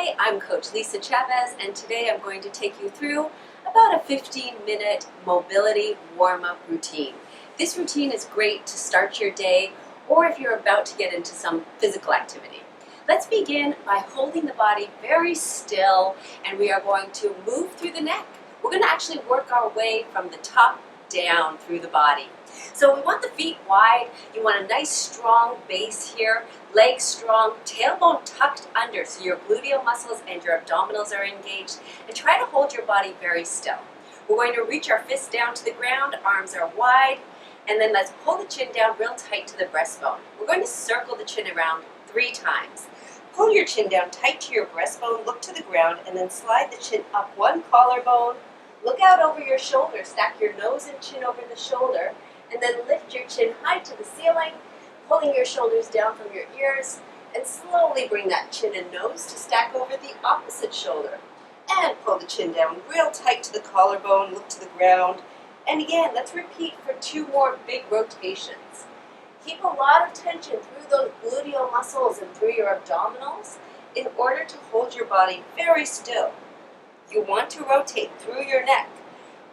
Hi, I'm Coach Lisa Chavez, and today I'm going to take you through about a 15-minute mobility warm-up routine. This routine is great to start your day or if you're about to get into some physical activity. Let's begin by holding the body very still, and we are going to move through the neck. We're going to actually work our way from the top down through the body. So we want the feet wide. You want a nice strong base here, legs strong, tailbone tucked under so your gluteal muscles and your abdominals are engaged, and try to hold your body very still. We're going to reach our fists down to the ground, arms are wide, and then let's pull the chin down real tight to the breastbone. We're going to circle the chin around 3 times. Pull your chin down tight to your breastbone, look to the ground, and then slide the chin up 1 collarbone. Look out over your shoulder, stack your nose and chin over the shoulder, and then lift your chin high to the ceiling, pulling your shoulders down from your ears, and slowly bring that chin and nose to stack over the opposite shoulder. And pull the chin down real tight to the collarbone, look to the ground, and again, let's repeat for 2 more big rotations. Keep a lot of tension through those gluteal muscles and through your abdominals in order to hold your body very still. You want to rotate through your neck,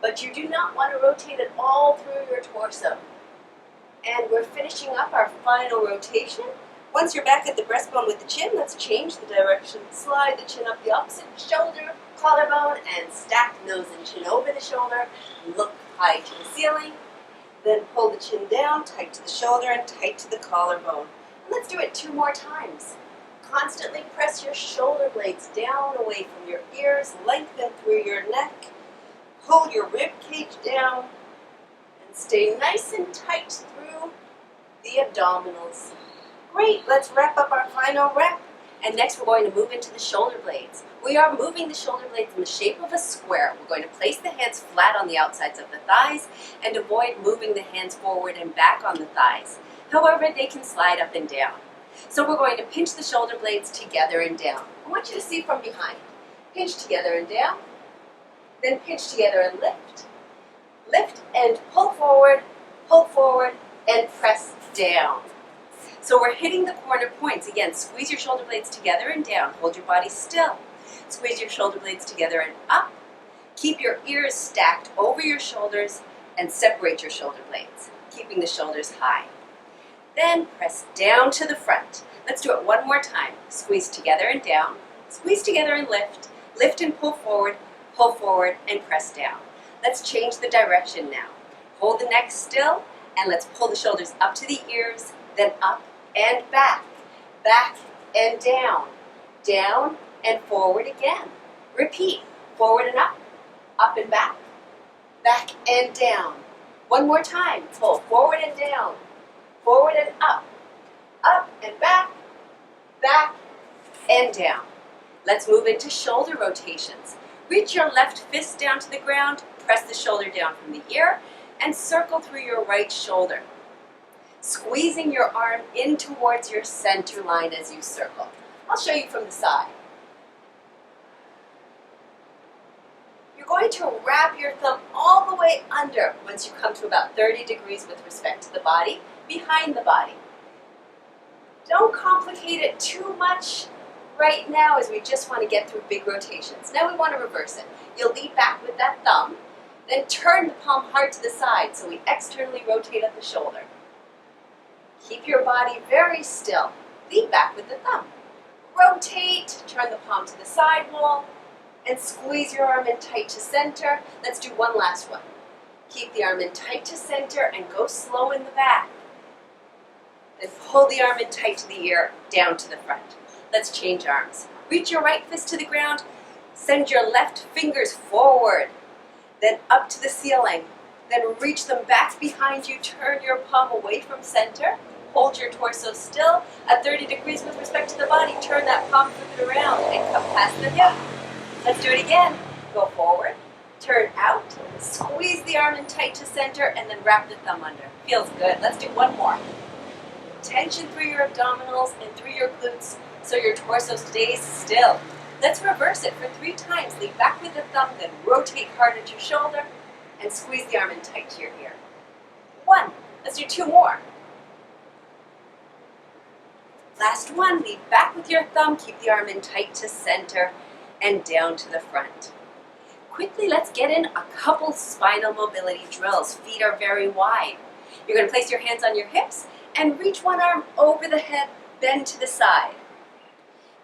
but you do not want to rotate it all through your torso. And we're finishing up our final rotation. Once you're back at the breastbone with the chin, let's change the direction. Slide the chin up the opposite shoulder, collarbone, and stack nose and chin over the shoulder. Look high to the ceiling. Then pull the chin down, tight to the shoulder and tight to the collarbone. And let's do it 2 more times. Constantly press your shoulder blades down away from your ears, lengthen through your neck, pull your rib cage down, and stay nice and tight through the abdominals. Great, let's wrap up our final rep. And next we're going to move into the shoulder blades. We are moving the shoulder blades in the shape of a square. We're going to place the hands flat on the outsides of the thighs and avoid moving the hands forward and back on the thighs. However, they can slide up and down. So we're going to pinch the shoulder blades together and down. I want you to see from behind. Pinch together and down, then pinch together and lift. Lift and pull forward, and press down. So we're hitting the corner points. Again, squeeze your shoulder blades together and down. Hold your body still. Squeeze your shoulder blades together and up. Keep your ears stacked over your shoulders and separate your shoulder blades, keeping the shoulders high. Then press down to the front. Let's do it 1 more time. Squeeze together and down. Squeeze together and lift. Lift and pull forward, and press down. Let's change the direction now. Hold the neck still, and let's pull the shoulders up to the ears, then up and back. Back and down. Down and forward again. Repeat. Forward and up and back. Back and down. 1 more time. Pull forward and down. Forward and up and back and down. Let's move into shoulder rotations. Reach your left fist down to the ground, press the shoulder down from the ear, and circle through your right shoulder, squeezing your arm in towards your center line as you circle. I'll show you from the side. You're going to wrap your thumb all the way under once you come to about 30 degrees with respect to the body, behind the body. Don't complicate it too much right now as we just want to get through big rotations. Now we want to reverse it. You'll lead back with that thumb, then turn the palm hard to the side so we externally rotate at the shoulder. Keep your body very still. Lead back with the thumb. Rotate, turn the palm to the side wall, and squeeze your arm in tight to center. Let's do 1 last one. Keep the arm in tight to center and go slow in the back. Then pull the arm in tight to the ear, down to the front. Let's change arms. Reach your right fist to the ground. Send your left fingers forward. Then up to the ceiling. Then reach them back behind you. Turn your palm away from center. Hold your torso still at 30 degrees with respect to the body. Turn that palm, flip it around, and come past the hip. Let's do it again. Go forward. Turn out. Squeeze the arm in tight to center, and then wrap the thumb under. Feels good. Let's do 1 more. Tension through your abdominals and through your glutes so your torso stays still. Let's reverse it for 3 times. Lead back with the thumb, then rotate hard at your shoulder and squeeze the arm in tight to your ear. 1. Let's do 2 more. Last one, lead back with your thumb, keep the arm in tight to center and down to the front. Quickly, let's get in a couple spinal mobility drills. Feet are very wide. You're going to place your hands on your hips and reach one arm over the head, bend to the side.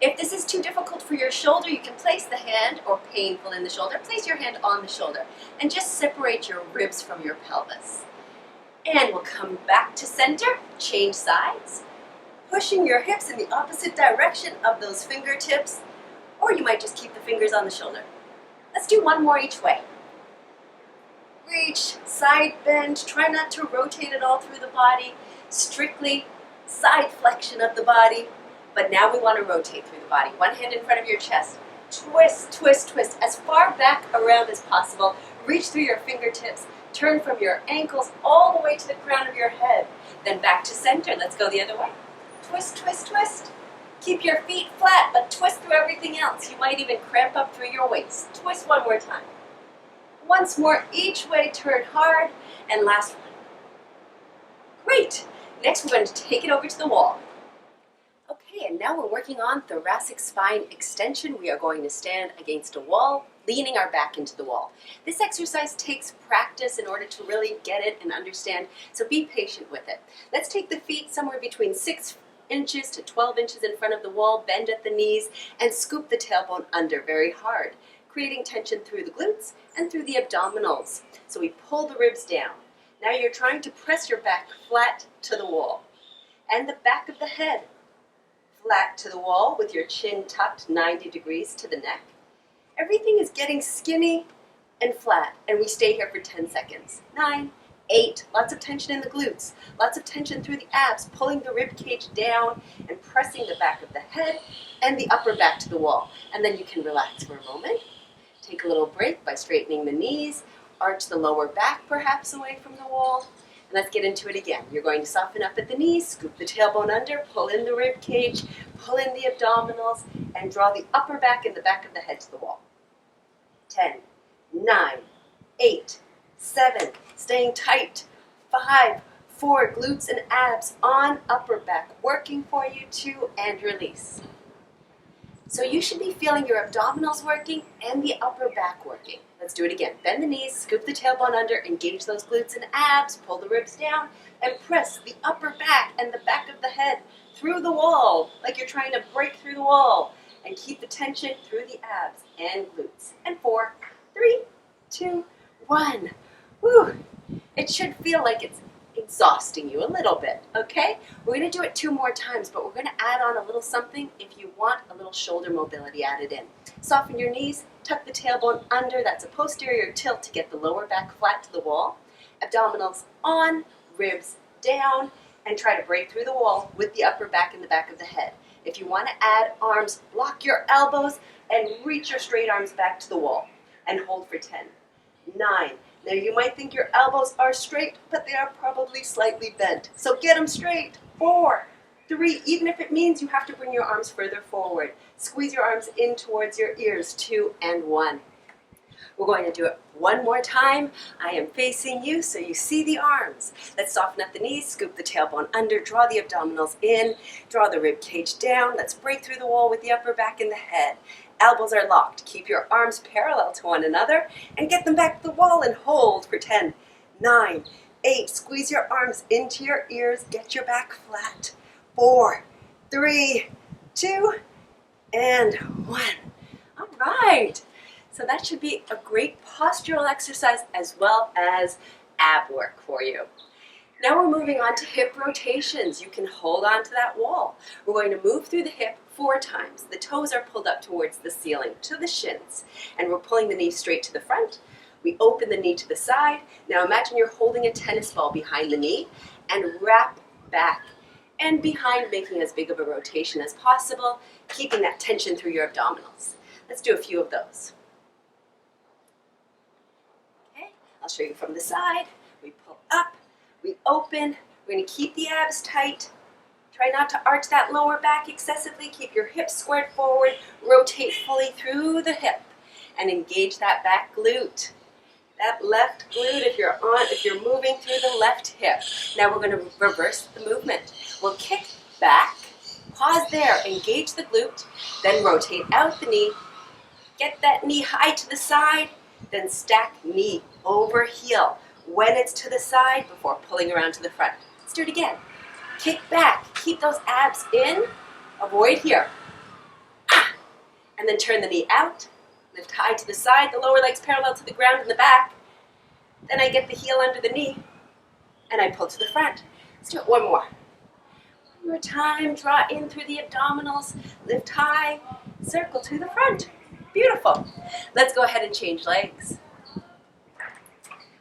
If this is too difficult for your shoulder, you can place the hand, or painful in the shoulder, place your hand on the shoulder and just separate your ribs from your pelvis. And we'll come back to center, change sides, pushing your hips in the opposite direction of those fingertips, or you might just keep the fingers on the shoulder. Let's do one more each way. Reach, side bend, try not to rotate it all through the body, strictly side flexion of the body, but now we want to rotate through the body. One hand in front of your chest, twist, twist, twist, as far back around as possible. Reach through your fingertips, turn from your ankles all the way to the crown of your head, then back to center. Let's go the other way. Twist, twist, twist. Keep your feet flat, but twist through everything else. You might even cramp up through your waist. Twist one more time. Once more each way, turn hard, and last one. Great. Next, we're going to take it over to the wall. Okay, and now we're working on thoracic spine extension. We are going to stand against a wall, leaning our back into the wall. This exercise takes practice in order to really get it and understand, so be patient with it. Let's take the feet somewhere between 6 inches to 12 inches in front of the wall, bend at the knees, and scoop the tailbone under very hard, creating tension through the glutes and through the abdominals. So we pull the ribs down. Now you're trying to press your back flat to the wall, and the back of the head flat to the wall with your chin tucked 90 degrees to the neck. Everything is getting skinny and flat, and we stay here for 10 seconds. 9, 8, lots of tension in the glutes, lots of tension through the abs, pulling the rib cage down and pressing the back of the head and the upper back to the wall. And then you can relax for a moment. Take a little break by straightening the knees, arch the lower back perhaps away from the wall. And let's get into it again. You're going to soften up at the knees, scoop the tailbone under, pull in the rib cage, pull in the abdominals, and draw the upper back and the back of the head to the wall. 10, 9, 8, 7, staying tight. 5, 4, glutes and abs on upper back, working for you. 2, and release. So you should be feeling your abdominals working and the upper back working. Let's do it again. Bend the knees, scoop the tailbone under, engage those glutes and abs, pull the ribs down, and press the upper back and the back of the head through the wall, like you're trying to break through the wall, and keep the tension through the abs and glutes. And 4, 3, 2, 1. Woo! It should feel like it's exhausting you a little bit, okay? We're going to do it 2 more times, but we're going to add on a little something if you want a little shoulder mobility added in. Soften your knees, tuck the tailbone under. That's a posterior tilt to get the lower back flat to the wall. Abdominals on, ribs down, and try to break through the wall with the upper back and the back of the head. If you want to add arms, block your elbows and reach your straight arms back to the wall and hold for 10, 9. Now you might think your elbows are straight, but they are probably slightly bent. So get them straight. 4, 3, even if it means you have to bring your arms further forward. Squeeze your arms in towards your ears. 2, and 1. We're going to do it one more time. I am facing you so you see the arms. Let's soften up the knees, scoop the tailbone under, draw the abdominals in, draw the rib cage down. Let's break through the wall with the upper back and the head. Elbows are locked. Keep your arms parallel to one another and get them back to the wall and hold for 10, 9, 8. Squeeze your arms into your ears. Get your back flat. 4, 3, 2, and 1. All right. So that should be a great postural exercise as well as ab work for you. Now we're moving on to hip rotations. You can hold on to that wall. We're going to move through the hip 4 times. The toes are pulled up towards the ceiling, to the shins. And we're pulling the knee straight to the front. We open the knee to the side. Now imagine you're holding a tennis ball behind the knee and wrap back and behind, making as big of a rotation as possible, keeping that tension through your abdominals. Let's do a few of those. Okay, I'll show you from the side. We pull up, we open. We're going to keep the abs tight. Try not to arch that lower back excessively. Keep your hips squared forward. Rotate fully through the hip and engage that back glute. That left glute if you're moving through the left hip. Now we're going to reverse the movement. We'll kick back, Pause there, engage the glute, then rotate out the knee. Get that knee high to the side, then stack knee over heel when it's to the side before pulling around to the front. Let's do it again. Kick back, keep those abs in, avoid here. And then turn the knee out, lift high to the side, the lower leg's parallel to the ground in the back. Then I get the heel under the knee, and I pull to the front. Let's do it one more. One more time, draw in through the abdominals, lift high, circle to the front. Beautiful. Let's go ahead and change legs.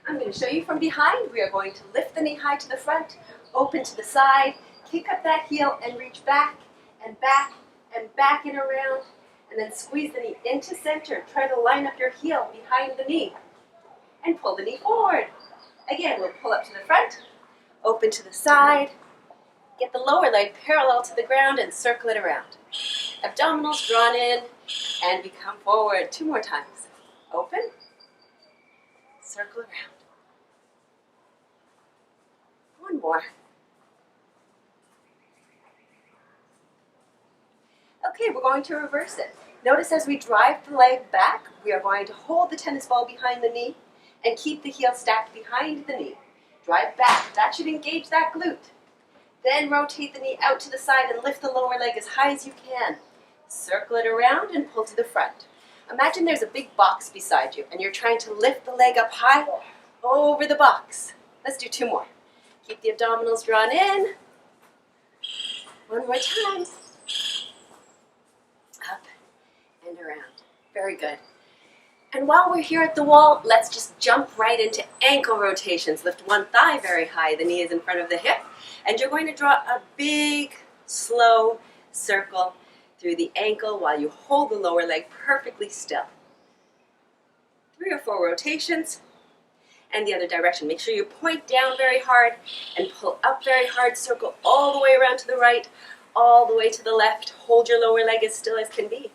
I'm going to show you from behind. We are going to lift the knee high to the front, open to the side, kick up that heel and reach back and back and back and around, and then squeeze the knee into center. Try to line up your heel behind the knee and pull the knee forward. Again, we'll pull up to the front, open to the side, get the lower leg parallel to the ground and circle it around. Abdominals drawn in and we come forward. 2 more times. Open, circle around. 1 more. Okay, we're going to reverse it. Notice as we drive the leg back, we are going to hold the tennis ball behind the knee and keep the heel stacked behind the knee. Drive back. That should engage that glute. Then rotate the knee out to the side and lift the lower leg as high as you can. Circle it around and pull to the front. Imagine there's a big box beside you and you're trying to lift the leg up high over the box. Let's do 2 more. Keep the abdominals drawn in. 1 more time. Up and around. Very good. And while we're here at the wall, let's just jump right into ankle rotations. Lift one thigh very high. The knee is in front of the hip. And you're going to draw a big, slow circle through the ankle while you hold the lower leg perfectly still. 3 or 4 rotations. And the other direction. Make sure you point down very hard and pull up very hard. Circle all the way around to the right, all the way to the left. Hold your lower leg as still as can be.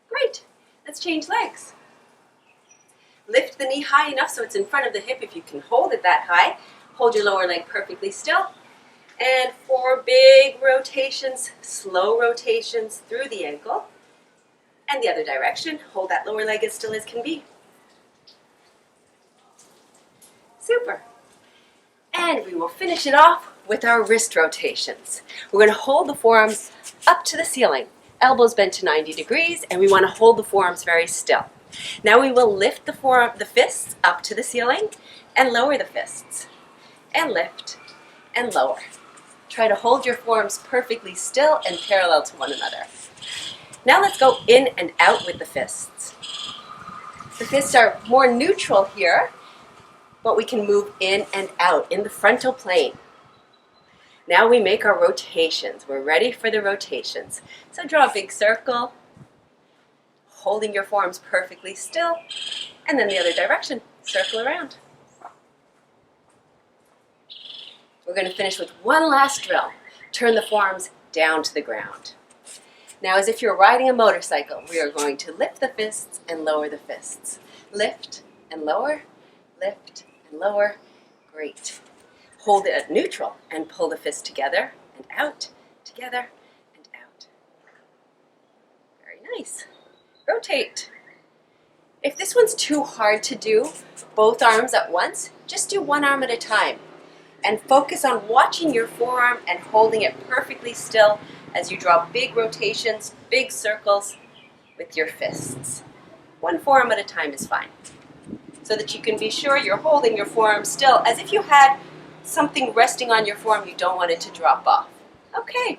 Great. Let's change legs. Lift the knee high enough so it's in front of the hip if you can hold it that high. Hold your lower leg perfectly still. And 4 big rotations, slow rotations through the ankle. And the other direction. Hold that lower leg as still as can be. Super. And we will finish it off with our wrist rotations. We're going to hold the forearms up to the ceiling. Elbows bent to 90 degrees, and we want to hold the forearms very still. Now we will lift the fists up to the ceiling and lower the fists. And lift and lower. Try to hold your forearms perfectly still and parallel to one another. Now let's go in and out with the fists. The fists are more neutral here, but we can move in and out in the frontal plane. Now we make our rotations. We're ready for the rotations. So draw a big circle, holding your forearms perfectly still, and then the other direction, circle around. We're going to finish with one last drill. Turn the forearms down to the ground. Now, as if you're riding a motorcycle, we are going to lift the fists and lower the fists. Lift and lower, lift and lower. Great. Hold it at neutral and pull the fist together and out, together and out. Very nice. Rotate. If this one's too hard to do, both arms at once, just do one arm at a time. And focus on watching your forearm and holding it perfectly still as you draw big rotations, big circles with your fists. One forearm at a time is fine. So that you can be sure you're holding your forearm still as if you had something resting on your forearm, you don't want it to drop off. Okay,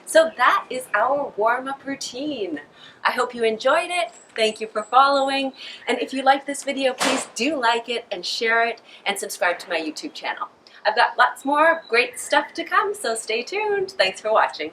so that is our warm-up routine. I hope you enjoyed it. Thank you for following. And if you like this video, please do like it and share it and subscribe to my YouTube channel. I've got lots more great stuff to come, so stay tuned. Thanks for watching.